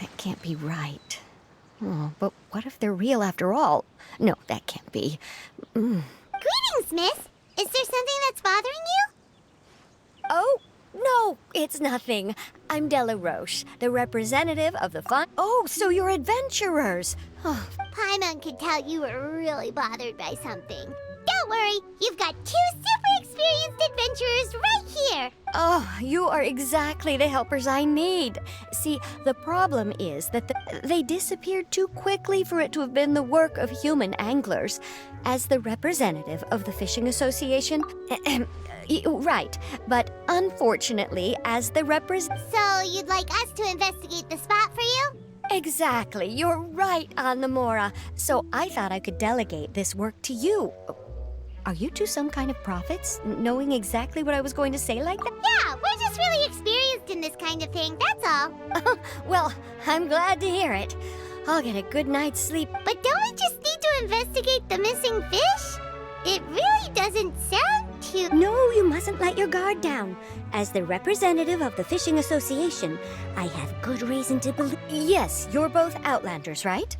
That can't be right. Oh, but what if they're real after all? No, that can't be. Greetings, miss. Is there something that's bothering you? Oh, no, it's nothing. I'm Della Roche, the representative of the fun. Oh, so you're adventurers. Oh, Paimon could tell you were really bothered by something. Don't worry, you've got two super experienced adventurers right here. oh, you are exactly the helpers I need. See, the problem is that they disappeared too quickly for it to have been the work of human anglers. As the representative of the Fishing Association, right, but unfortunately, as the So you'd like us to investigate the spot for you? Exactly, you're right, Anamora. So I thought I could delegate this work to you. Are you two some kind of prophets, knowing exactly what I was going to say like that? Yeah, we're just really experienced in this kind of thing, that's all. Well, I'm glad to hear it. I'll get a good night's sleep. But don't we just need to investigate the missing fish? It really doesn't sound too... No, you mustn't let your guard down. As the representative of the Fishing Association, I have good reason to believe... Yes, you're both Outlanders, right?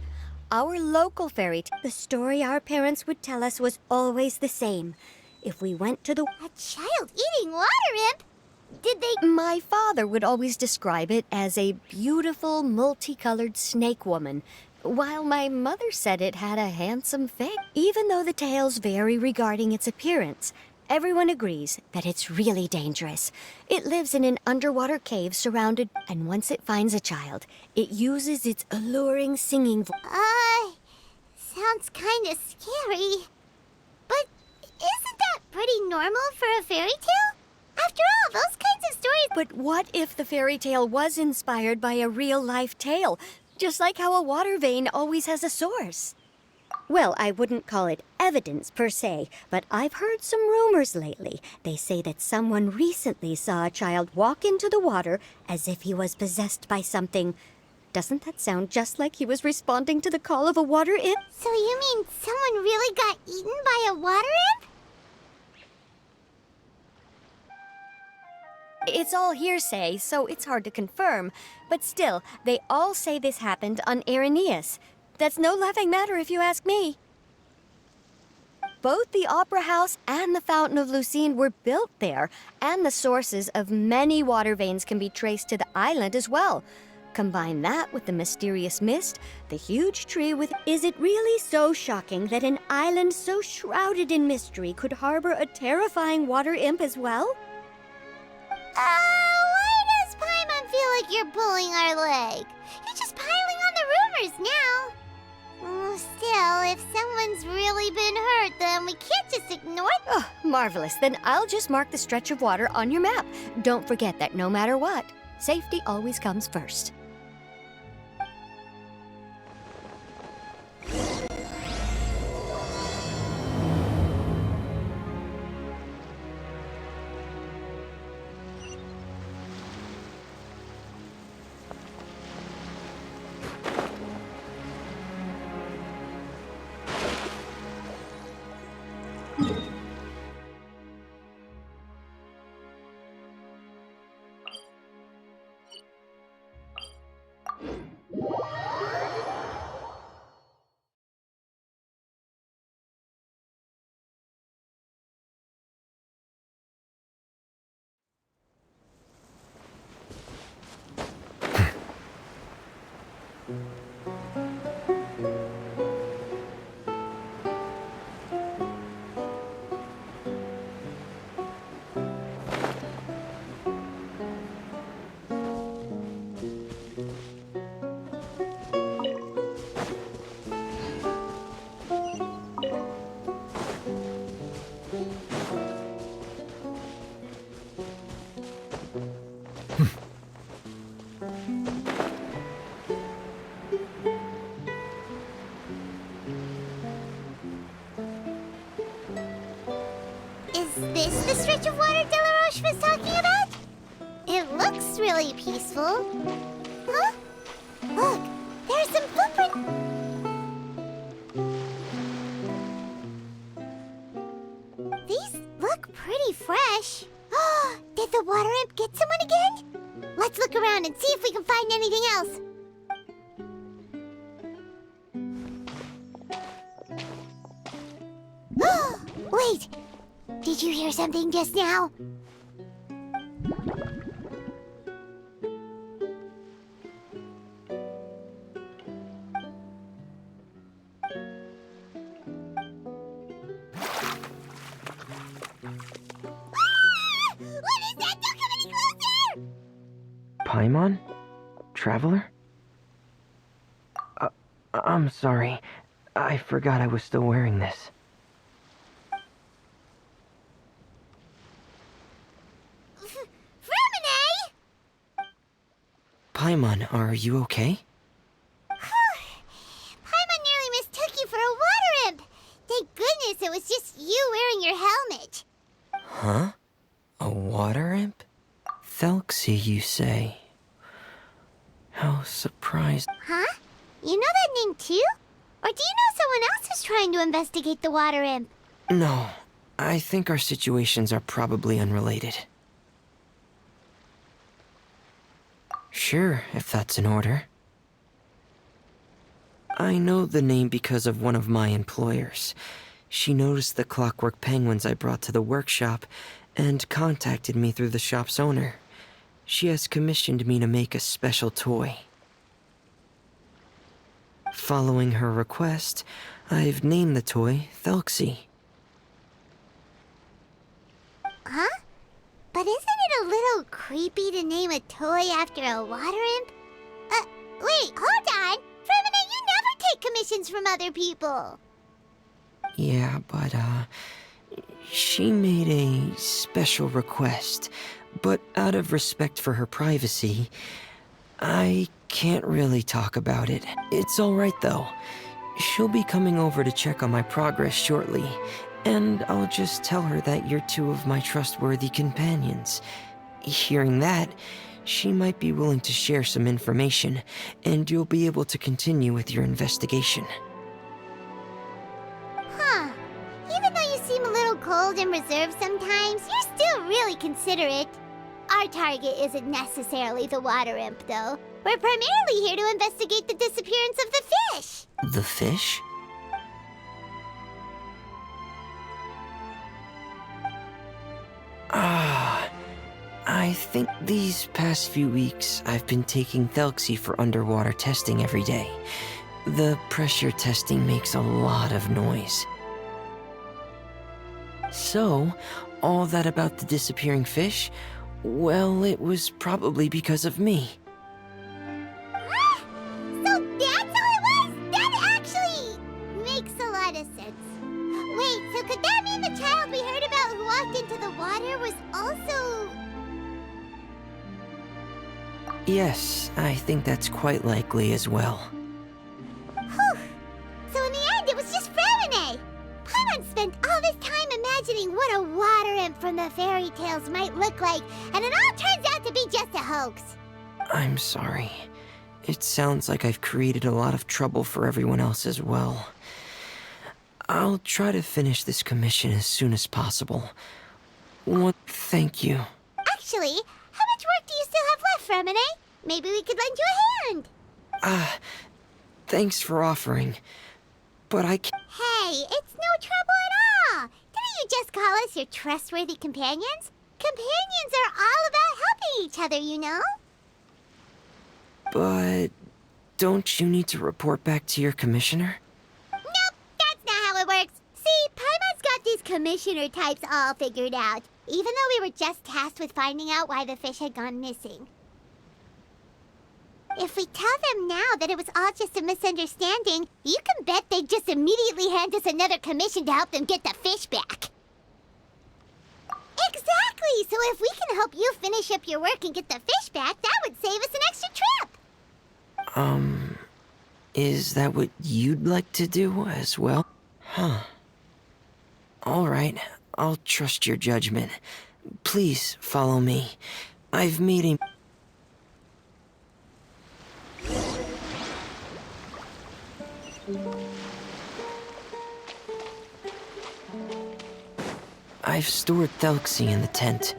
Our local fairy tale, the story our parents would tell us was always the same. If we went to the... A child eating water imp? Did they... My father would always describe it as a beautiful, multicolored snake woman, while my mother said it had a handsome face. Even though the tales vary regarding its appearance, everyone agrees that it's really dangerous. It lives in an underwater cave surrounded, and once it finds a child, it uses its alluring singing voice. Sounds kinda scary. But isn't that pretty normal for a fairy tale? After all, those kinds of stories... But what if the fairy tale was inspired by a real-life tale, just like how a water vein always has a source? Well, I wouldn't call it evidence per se, but I've heard some rumors lately. They say that someone recently saw a child walk into the water as if he was possessed by something. Doesn't that sound just like he was responding to the call of a water imp? So you mean someone really got eaten by a water imp? It's all hearsay, so it's hard to confirm. But still, they all say this happened on Irenaeus. That's no laughing matter if you ask me. Both the Opera House and the Fountain of Lucine were built there, and the sources of many water veins can be traced to the island as well. Combine that with the mysterious mist, the huge tree with... Is it really so shocking that an island so shrouded in mystery could harbor a terrifying water imp as well? Why does Paimon feel like you're pulling our leg? You're just piling on the rumors now. Still, if someone's really been hurt, then we can't just ignore them. Oh, marvelous. Then I'll just mark the stretch of water on your map. Don't forget that no matter what, safety always comes first. this the stretch of water Delaroche was talking about? It looks really peaceful. Huh? Look, there's some footprints. These look pretty fresh. Did the water imp get someone again? Let's look around and see if we can find anything else. Wait! Did you hear something just now? What is that? Don't come any closer! Paimon? Traveler? I'm sorry. I forgot I was still wearing this. Freminet! Paimon, are you okay? Paimon nearly mistook you for a water imp. Thank goodness it was just you wearing your helmet. Huh? A water imp? Thelxie, you say? How surprised. Huh? You know that name too? Or do you know someone else is trying to investigate the water imp? No, I think our situations are probably unrelated. Sure, if that's in order. I know the name because of one of my employers. She noticed the clockwork penguins I brought to the workshop and contacted me through the shop's owner. She has commissioned me to make a special toy. Following her request, I've named the toy Thelxie. Huh? But isn't it a little creepy to name a toy after a water imp? Wait, hold on! Freminet, you never take commissions from other people! Yeah, but, she made a special request, but out of respect for her privacy, I can't really talk about it. It's alright though. She'll be coming over to check on my progress shortly, and I'll just tell her that you're two of my trustworthy companions. Hearing that, she might be willing to share some information, and you'll be able to continue with your investigation. Huh. Even though you seem a little cold and reserved sometimes, you're still really considerate. Our target isn't necessarily the water imp, though. We're primarily here to investigate the disappearance of the fish. The fish? I think these past few weeks I've been taking Thelxie for underwater testing every day. The pressure testing makes a lot of noise. So, all that about the disappearing fish? Well, it was probably because of me. So that's all it was? That actually makes a lot of sense. Wait, so could that mean the child we heard about who walked into the water was also... Yes, I think that's quite likely as well. Whew. So in the end, it was just Freminet. Paimon spent all this time imagining what a water imp from the fairy tales might look like, and it all turns out to be just a hoax. I'm sorry. It sounds like I've created a lot of trouble for everyone else as well. I'll try to finish this commission as soon as possible. Thank you. Actually, how much work do you still have left, Freminet? Maybe we could lend you a hand. Thanks for offering, but I can't. Hey, it's no trouble at all. Didn't you just call us your trustworthy companions? Companions are all about helping each other, you know? But don't you need to report back to your commissioner? Nope, that's not how it works. See, Paimon's got these commissioner types all figured out, even though we were just tasked with finding out why the fish had gone missing. If we tell them now that it was all just a misunderstanding, you can bet they'd just immediately hand us another commission to help them get the fish back. Exactly! So if we can help you finish up your work and get the fish back, that would save us an extra trip! Is that what you'd like to do as well? Huh. Alright, I'll trust your judgment. Please follow me. I've made a... I've stored Thelxie in the tent.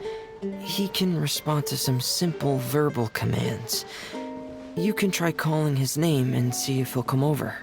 He can respond to some simple verbal commands. You can try calling his name and see if he'll come over.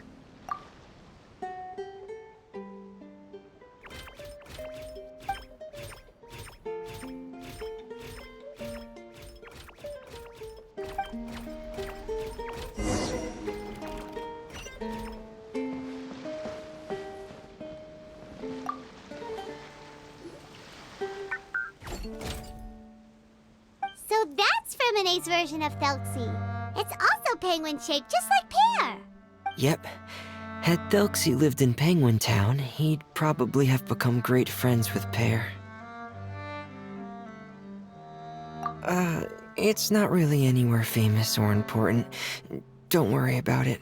So that's Freminet's version of Thelxie. It's also penguin-shaped, just like Pear. Yep. Had Thelxie lived in Penguin Town, he'd probably have become great friends with Pear. It's not really anywhere famous or important. Don't worry about it.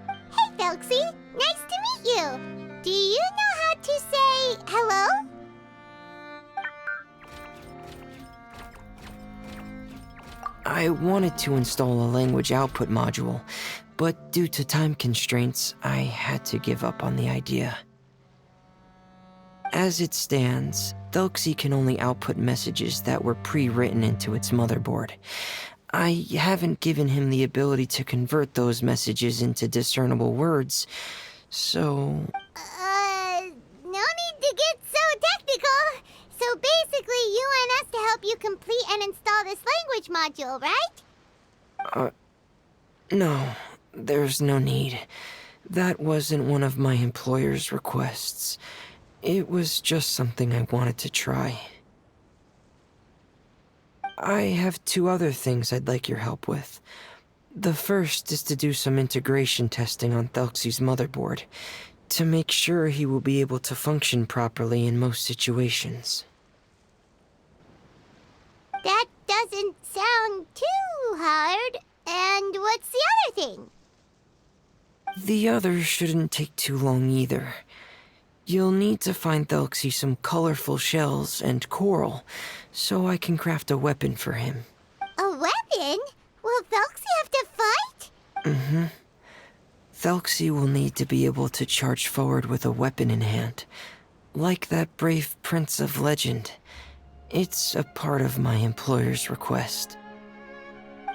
Hey, Thelxie. Nice to meet you. Do you know how to say hello? I wanted to install a language output module, but due to time constraints, I had to give up on the idea. As it stands, Thelxie can only output messages that were pre-written into its motherboard. I haven't given him the ability to convert those messages into discernible words, so... No need to get so technical. So basically, you want us to help you complete and install this language module, right? No, there's no need. That wasn't one of my employer's requests. It was just something I wanted to try. I have 2 other things I'd like your help with. The first is to do some integration testing on Thelxie's motherboard, to make sure he will be able to function properly in most situations. That doesn't sound too hard. And what's the other thing? The other shouldn't take too long either. You'll need to find Thelxie some colorful shells and coral, so I can craft a weapon for him. A weapon? Will Thelxie have to fight? Mm-hmm. Thelxie will need to be able to charge forward with a weapon in hand, like that brave prince of legend. It's a part of my employer's request.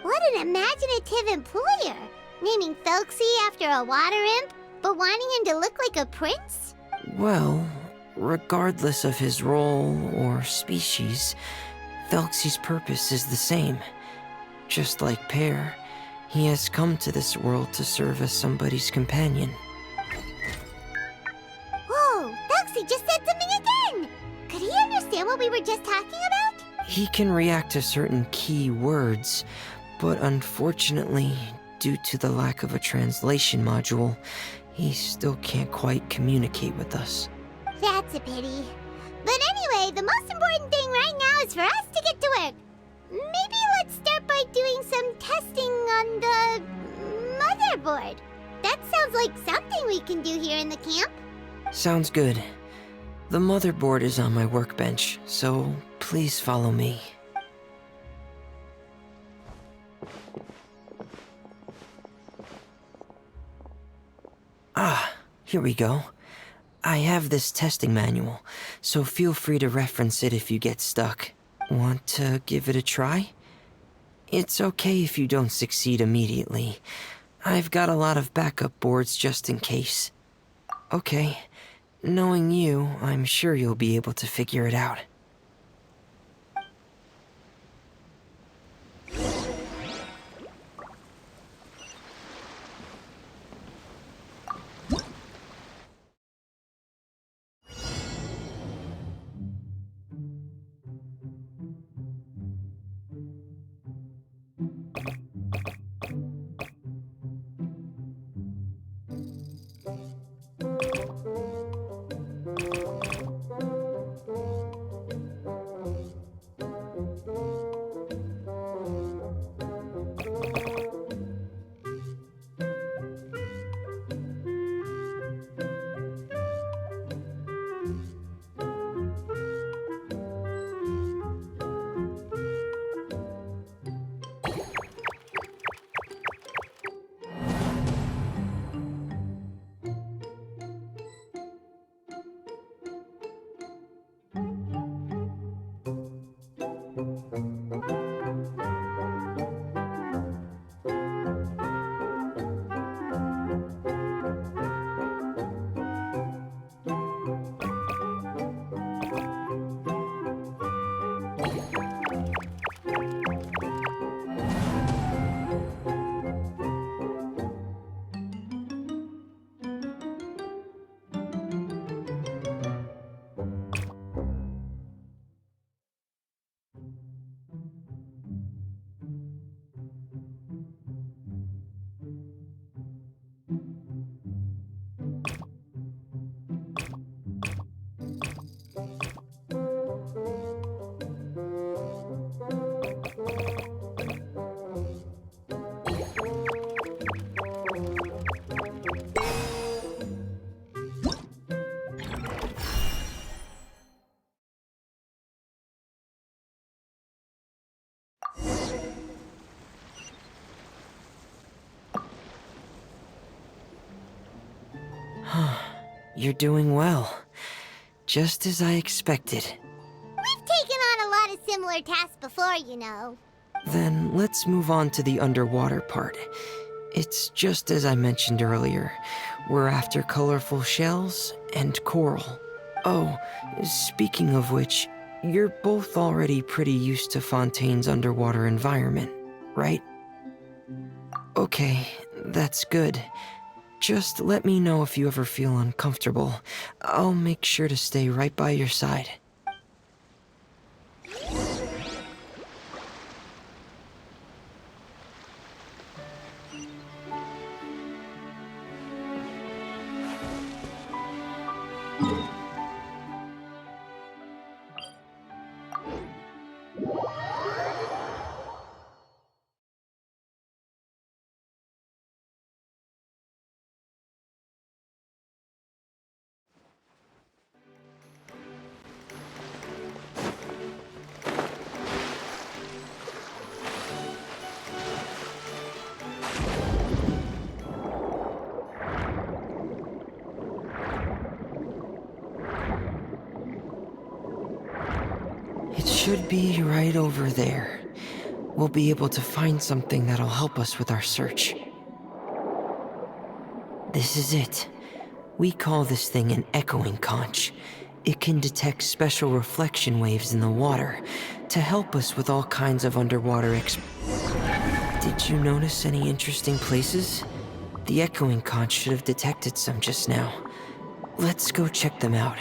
What an imaginative employer! Naming Thelxie after a water imp, but wanting him to look like a prince? Well, regardless of his role or species, Thelxie's purpose is the same. Just like Pear, he has come to this world to serve as somebody's companion. Whoa, Thelxie just said something again! Could he understand what we were just talking about? He can react to certain key words, but unfortunately, due to the lack of a translation module, he still can't quite communicate with us. That's a pity. But anyway, the most important thing right now is for us to get to work. Maybe let's start by doing some testing on the motherboard. That sounds like something we can do here in the camp. Sounds good. The motherboard is on my workbench, so please follow me. Ah, here we go. I have this testing manual, so feel free to reference it if you get stuck. Want to give it a try? It's okay if you don't succeed immediately. I've got a lot of backup boards just in case. Okay, knowing you, I'm sure you'll be able to figure it out. you're doing well. Just as I expected. We've taken on a lot of similar tasks before, you know. Then let's move on to the underwater part. It's just as I mentioned earlier. We're after colorful shells and coral. Oh, speaking of which, you're both already pretty used to Fontaine's underwater environment, right? Okay, that's good. Just let me know if you ever feel uncomfortable. I'll make sure to stay right by your side. It should be right over there. We'll be able to find something that'll help us with our search. This is it. We call this thing an echoing conch. It can detect special reflection waves in the water to help us with all kinds of underwater Did you notice any interesting places? The echoing conch should have detected some just now. Let's go check them out.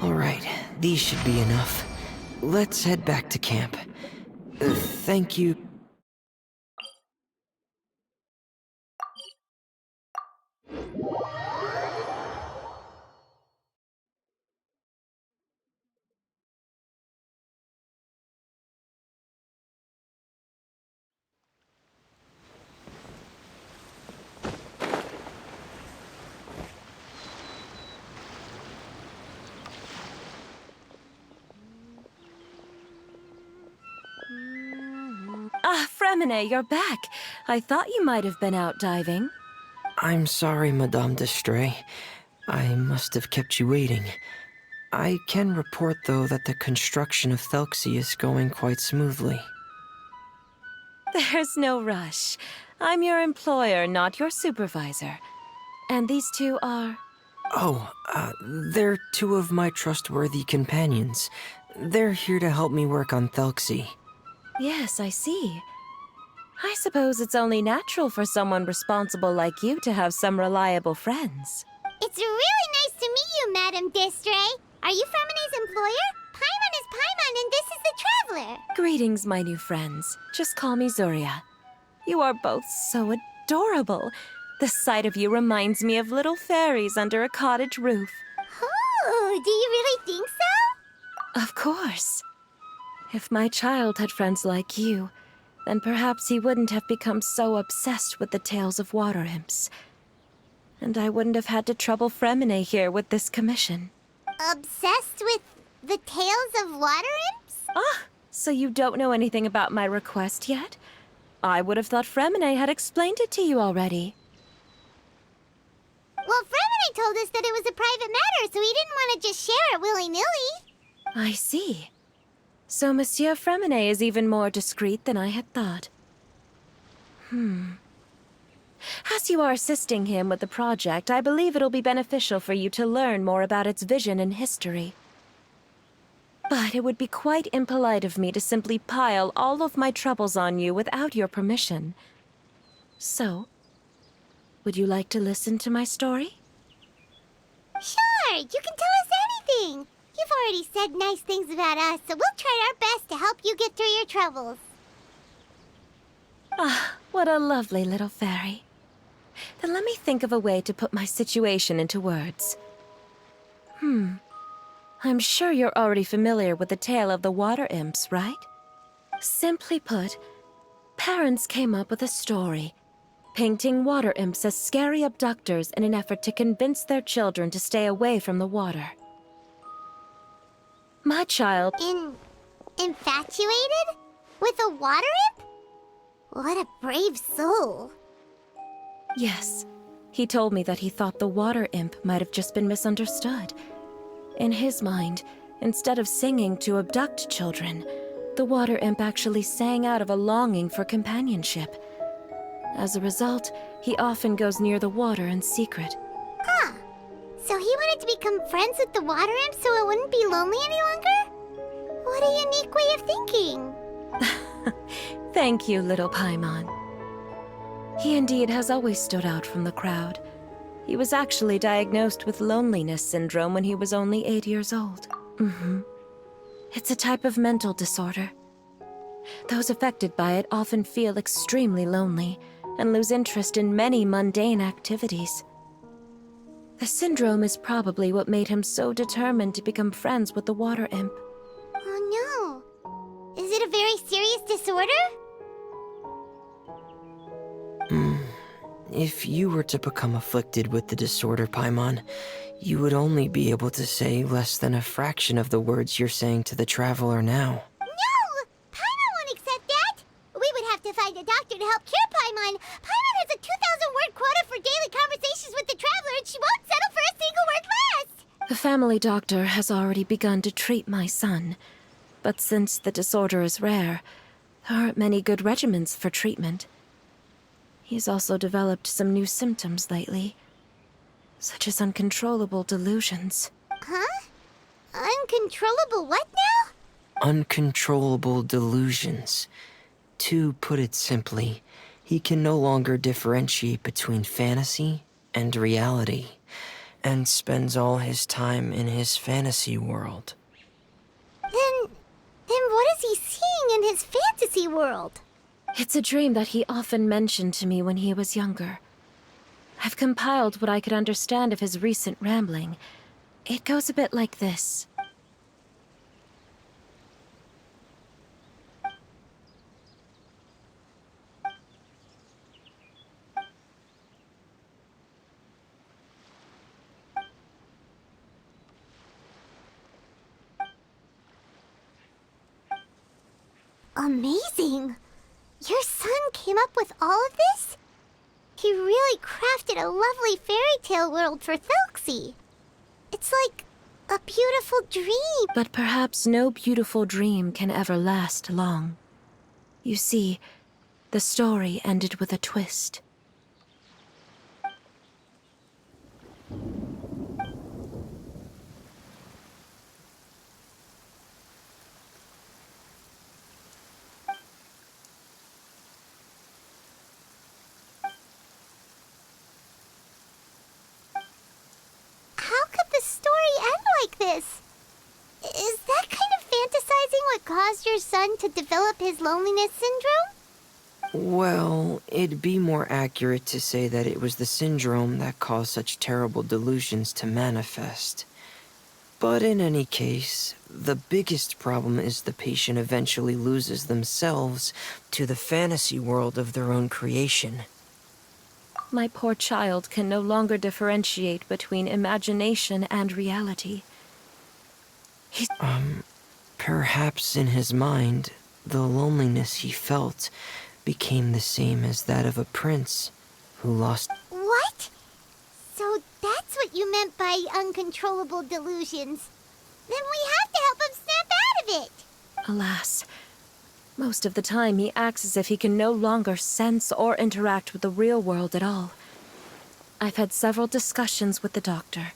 Alright, these should be enough. Let's head back to camp. Thank you. Ah, Freminet, you're back. I thought you might have been out diving. I'm sorry, Madame d'Estrée. I must have kept you waiting. I can report, though, that the construction of Thelxie is going quite smoothly. There's no rush. I'm your employer, not your supervisor. And these two are... Oh, they're two of my trustworthy companions. They're here to help me work on Thelxie. Yes, I see. I suppose it's only natural for someone responsible like you to have some reliable friends. It's really nice to meet you, Madame d'Estrée. Are you Freminet's employer? Paimon is Paimon, and this is the Traveler. Greetings, my new friends. Just call me Zuria. You are both so adorable. The sight of you reminds me of little fairies under a cottage roof. Oh, do you really think so? Of course. If my child had friends like you, then perhaps he wouldn't have become so obsessed with the tales of water imps. And I wouldn't have had to trouble Freminet here with this commission. Obsessed with the tales of water imps? Ah, so you don't know anything about my request yet? I would have thought Freminet had explained it to you already. Well, Freminet told us that it was a private matter, so he didn't want to just share it willy-nilly. I see. So Monsieur Freminet is even more discreet than I had thought. As you are assisting him with the project, I believe it'll be beneficial for you to learn more about its vision and history. But it would be quite impolite of me to simply pile all of my troubles on you without your permission. So, would you like to listen to my story? Sure, you can tell us anything. You've already said nice things about us, so we'll try our best to help you get through your troubles. Ah, what a lovely little fairy. Then let me think of a way to put my situation into words. I'm sure you're already familiar with the tale of the water imps, right? Simply put, parents came up with a story, painting water imps as scary abductors in an effort to convince their children to stay away from the water. My child... Infatuated? With a water imp? What a brave soul. Yes, he told me that he thought the water imp might have just been misunderstood. In his mind, instead of singing to abduct children, the water imp actually sang out of a longing for companionship. As a result, he often goes near the water in secret. Huh. So he wanted to become friends with the water imp so it wouldn't be lonely any longer? What a unique way of thinking. Thank you, little Paimon. He indeed has always stood out from the crowd. He was actually diagnosed with loneliness syndrome when he was only 8 years old. It's a type of mental disorder. Those affected by it often feel extremely lonely and lose interest in many mundane activities. The syndrome is probably what made him so determined to become friends with the water imp. Oh no. Is it a very serious disorder? If you were to become afflicted with the disorder, Paimon, you would only be able to say less than a fraction of the words you're saying to the traveler now. No! Paimon won't accept that! We would have to find a doctor to help cure Paimon. Paimon has a 2,000-word quota for daily conversations with the traveler, and she won't settle for a single word less! The family doctor has already begun to treat my son. But since the disorder is rare, there aren't many good regimens for treatment. He's also developed some new symptoms lately, such as uncontrollable delusions. Huh? Uncontrollable what now? Uncontrollable delusions. To put it simply, he can no longer differentiate between fantasy and reality, and spends all his time in his fantasy world. Then what is he seeing in his fantasy world? It's a dream that he often mentioned to me when he was younger. I've compiled what I could understand of his recent rambling. It goes a bit like this. Amazing! Your son came up with all of this? He really crafted a lovely fairy tale world for Thelxie. It's like a beautiful dream. But perhaps no beautiful dream can ever last long. You see, the story ended with a twist. How could the story end like this? Is that kind of fantasizing what caused your son to develop his loneliness syndrome? Well, it'd be more accurate to say that it was the syndrome that caused such terrible delusions to manifest. But in any case, the biggest problem is the patient eventually loses themselves to the fantasy world of their own creation. My poor child can no longer differentiate between imagination and reality. Perhaps in his mind, the loneliness he felt became the same as that of a prince who lost... What? So that's what you meant by uncontrollable delusions. Then we have to help him snap out of it. Alas, most of the time he acts as if he can no longer sense or interact with the real world at all. I've had several discussions with the doctor,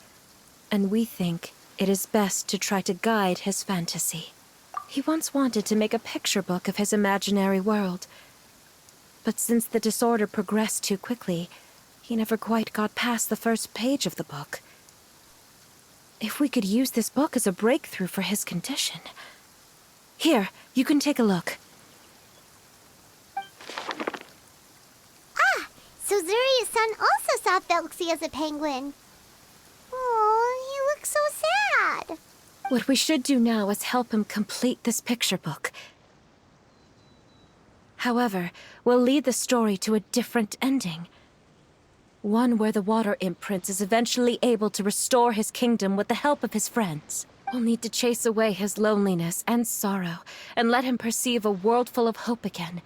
and we think it is best to try to guide his fantasy. He once wanted to make a picture book of his imaginary world, but since the disorder progressed too quickly, he never quite got past the first page of the book. If we could use this book as a breakthrough for his condition... Here, you can take a look. Ah, so Zuria's son also saw Thelxie as a penguin. Oh, he looks so sad. What we should do now is help him complete this picture book. However, we'll lead the story to a different ending. One where the Water Imp Prince is eventually able to restore his kingdom with the help of his friends. We'll need to chase away his loneliness and sorrow, and let him perceive a world full of hope again.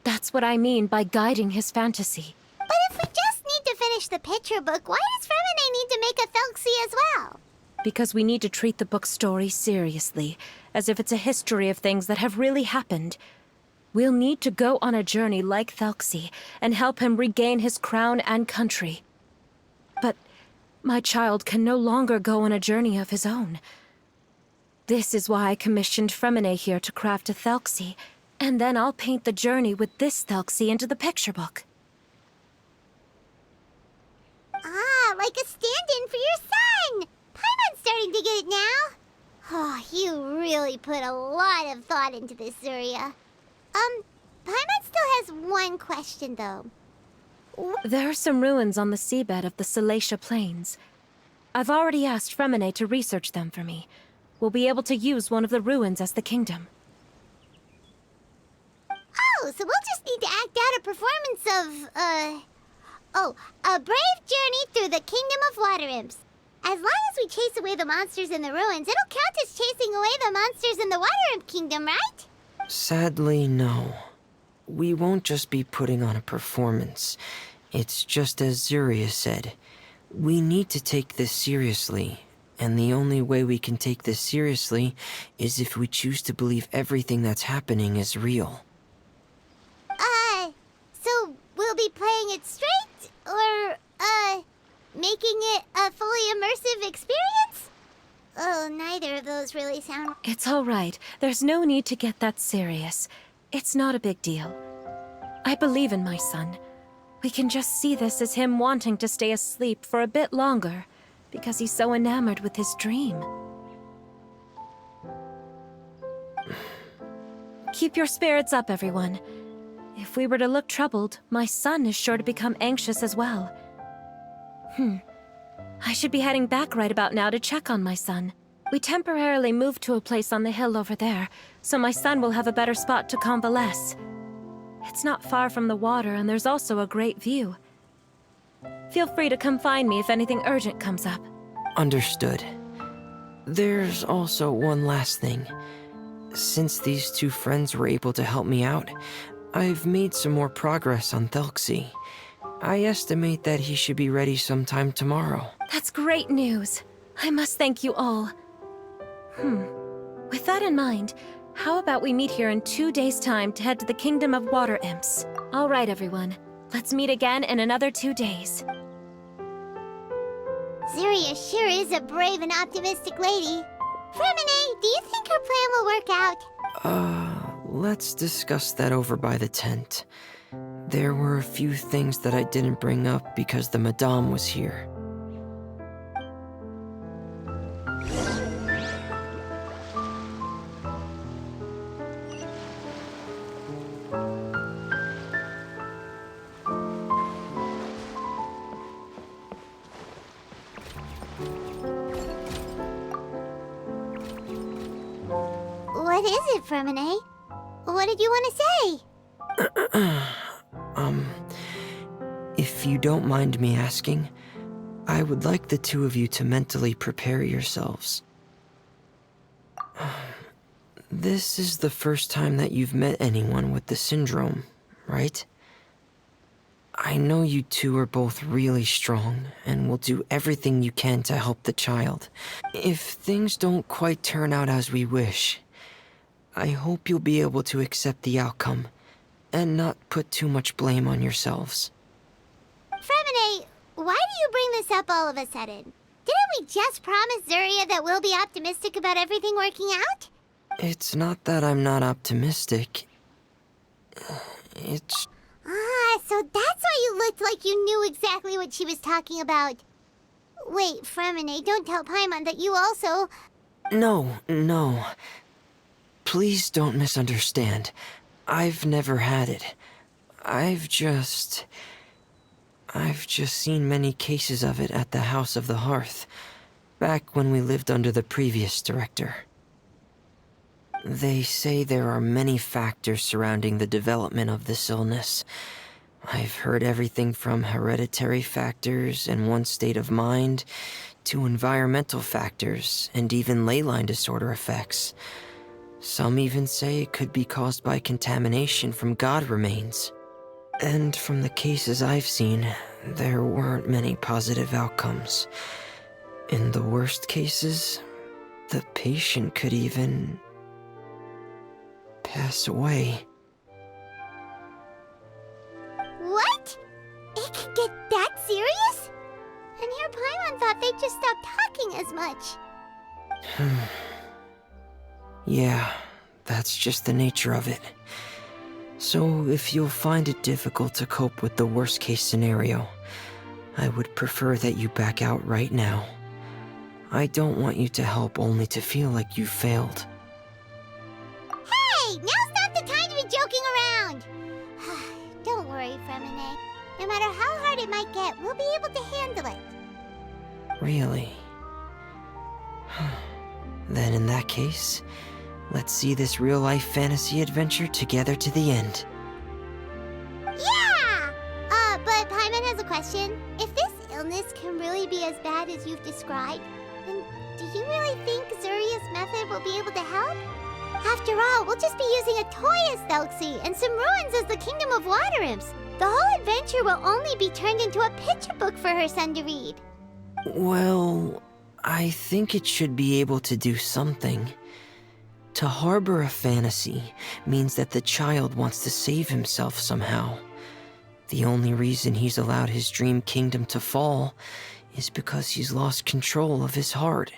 That's what I mean by guiding his fantasy. But if we just need to finish the picture book, why does Freminet need to make a Thelxie as well? Because we need to treat the book's story seriously, as if it's a history of things that have really happened. We'll need to go on a journey like Thelxie, and help him regain his crown and country. But my child can no longer go on a journey of his own. This is why I commissioned Freminet here to craft a Thelxie, and then I'll paint the journey with this Thelxie into the picture book. Ah, like a stand-in for your son! Paimon's starting to get it now. Oh, you really put a lot of thought into this, Zuria. Paimon still has one question, though. There are some ruins on the seabed of the Salacia Plains. I've already asked Freminet to research them for me. We'll be able to use one of the ruins as the kingdom. Oh, so we'll just need to act out a performance of, a brave journey through the Kingdom of Water Imps. As long as we chase away the monsters in the ruins, it'll count as chasing away the monsters in the Water Imp Kingdom, right? Sadly, no. We won't just be putting on a performance. It's just as Zuria said. We need to take this seriously. And the only way we can take this seriously is if we choose to believe everything that's happening is real. So we'll be playing it straight? Or, making it a fully immersive experience? Oh, neither of those really sound... It's all right. There's no need to get that serious. It's not a big deal. I believe in my son. We can just see this as him wanting to stay asleep for a bit longer, because he's so enamored with his dream. Keep your spirits up, everyone. If we were to look troubled, my son is sure to become anxious as well. I should be heading back right about now to check on my son. We temporarily moved to a place on the hill over there, so my son will have a better spot to convalesce. It's not far from the water, and there's also a great view. Feel free to come find me if anything urgent comes up. Understood. There's also one last thing. Since these two friends were able to help me out, I've made some more progress on Thelxie. I estimate that he should be ready sometime tomorrow. That's great news. I must thank you all. With that in mind, how about we meet here in 2 days' time to head to the Kingdom of Water Imps? All right, everyone. Let's meet again in another 2 days. Zuria sure is a brave and optimistic lady. Freminet, do you think her plan will work out? Let's discuss that over by the tent. There were a few things that I didn't bring up because the Madame was here. What is it, Freminet? What did you want to say? If you don't mind me asking, I would like the two of you to mentally prepare yourselves. This is the first time that you've met anyone with the syndrome, right? I know you two are both really strong and will do everything you can to help the child. If things don't quite turn out as we wish, I hope you'll be able to accept the outcome and not put too much blame on yourselves. Freminet, why do you bring this up all of a sudden? Didn't we just promise Zuria that we'll be optimistic about everything working out? It's not that I'm not optimistic. It's... Ah, so that's why you looked like you knew exactly what she was talking about. Wait, Freminet, don't tell Paimon that you also... No. Please don't misunderstand. I've never had it. I've just seen many cases of it at the House of the Hearth, back when we lived under the previous director. They say there are many factors surrounding the development of this illness. I've heard everything from hereditary factors and one's state of mind, to environmental factors and even ley line disorder effects. Some even say it could be caused by contamination from god remains. And from the cases I've seen, there weren't many positive outcomes. In the worst cases, the patient could even pass away. What? It could get that serious? And here Paimon thought they'd just stop talking as much. Yeah, that's just the nature of it. So if you'll find it difficult to cope with the worst case scenario, I would prefer that you back out right now. I don't want you to help only to feel like you failed. Hey, now's not the time to be joking around! Don't worry, Freminet. No matter how hard it might get, we'll be able to handle it. Really? Then in that case, let's see this real-life fantasy adventure together to the end. Yeah! But Paimon has a question. If this illness can really be as bad as you've described, then do you really think Zuria's method will be able to help? After all, we'll just be using a toy as Thelxie and some ruins as the Kingdom of Water Imps. The whole adventure will only be turned into a picture book for her son to read. Well, I think it should be able to do something. To harbor a fantasy means that the child wants to save himself somehow. The only reason he's allowed his dream kingdom to fall is because he's lost control of his heart.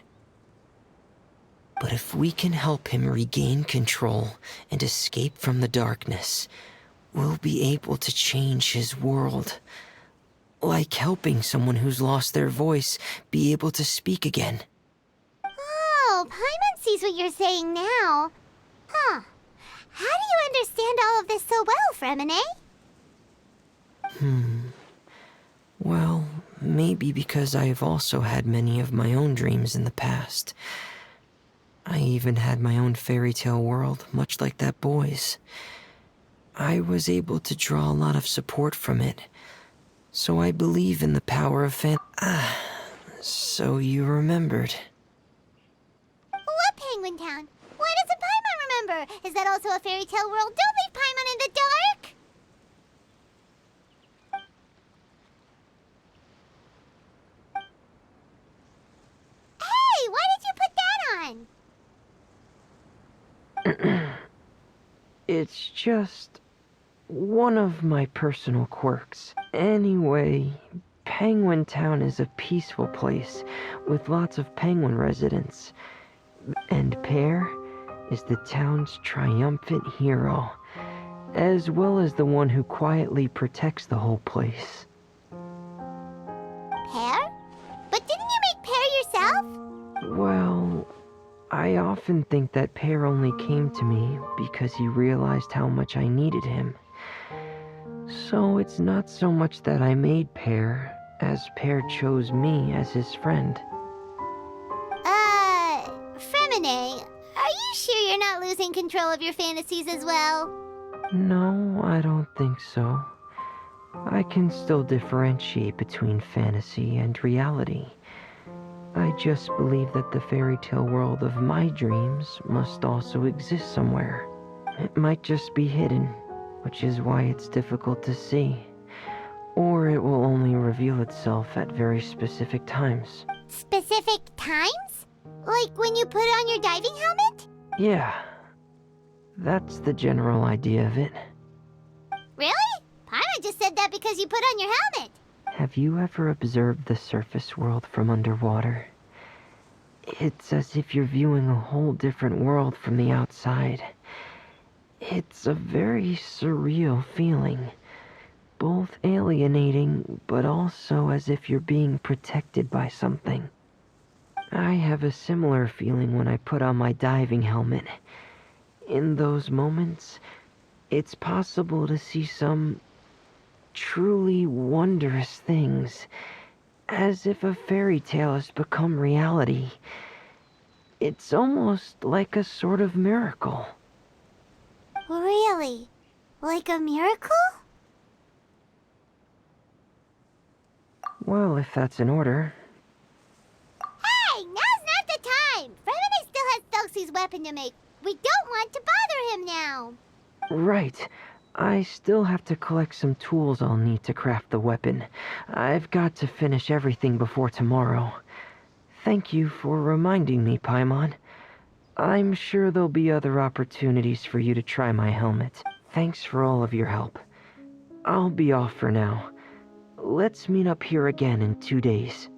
But if we can help him regain control and escape from the darkness, we'll be able to change his world. Like helping someone who's lost their voice be able to speak again. Oh, Paimon sees what you're saying now. Huh. How do you understand all of this so well, Freminet? Well, maybe because I've also had many of my own dreams in the past. I even had my own fairy tale world, much like that boy's. I was able to draw a lot of support from it. So I believe in the power of so you remembered. What Penguin Town? Why doesn't Paimon remember? Is that also a fairy tale world? Don't leave Paimon in the dark! Hey, why did you put that on? It's just one of my personal quirks. Anyway, Penguin Town is a peaceful place with lots of penguin residents. And Pear is the town's triumphant hero, as well as the one who quietly protects the whole place. Pear? But didn't you make Pear yourself? Well, I often think that Pear only came to me because he realized how much I needed him. So it's not so much that I made Pear, as Pear chose me as his friend. Freminet, are you sure you're not losing control of your fantasies as well? No, I don't think so. I can still differentiate between fantasy and reality. I just believe that the fairy tale world of my dreams must also exist somewhere. It might just be hidden, which is why it's difficult to see. Or it will only reveal itself at very specific times. Specific times? Like when you put on your diving helmet? Yeah, that's the general idea of it. Really? Paimon just said that because you put on your helmet. Have you ever observed the surface world from underwater? It's as if you're viewing a whole different world from the outside. It's a very surreal feeling. Both alienating, but also as if you're being protected by something. I have a similar feeling when I put on my diving helmet. In those moments, it's possible to see some truly wondrous things, as if a fairy tale has become reality. It's almost like a sort of miracle. Really? Like a miracle? Well, if that's in order. Hey, now's not the time! Freminet still has Thelxie's weapon to make. We don't want to bother him now. Right. I still have to collect some tools I'll need to craft the weapon. I've got to finish everything before tomorrow. Thank you for reminding me, Paimon. I'm sure there'll be other opportunities for you to try my helmet. Thanks for all of your help. I'll be off for now. Let's meet up here again in 2 days.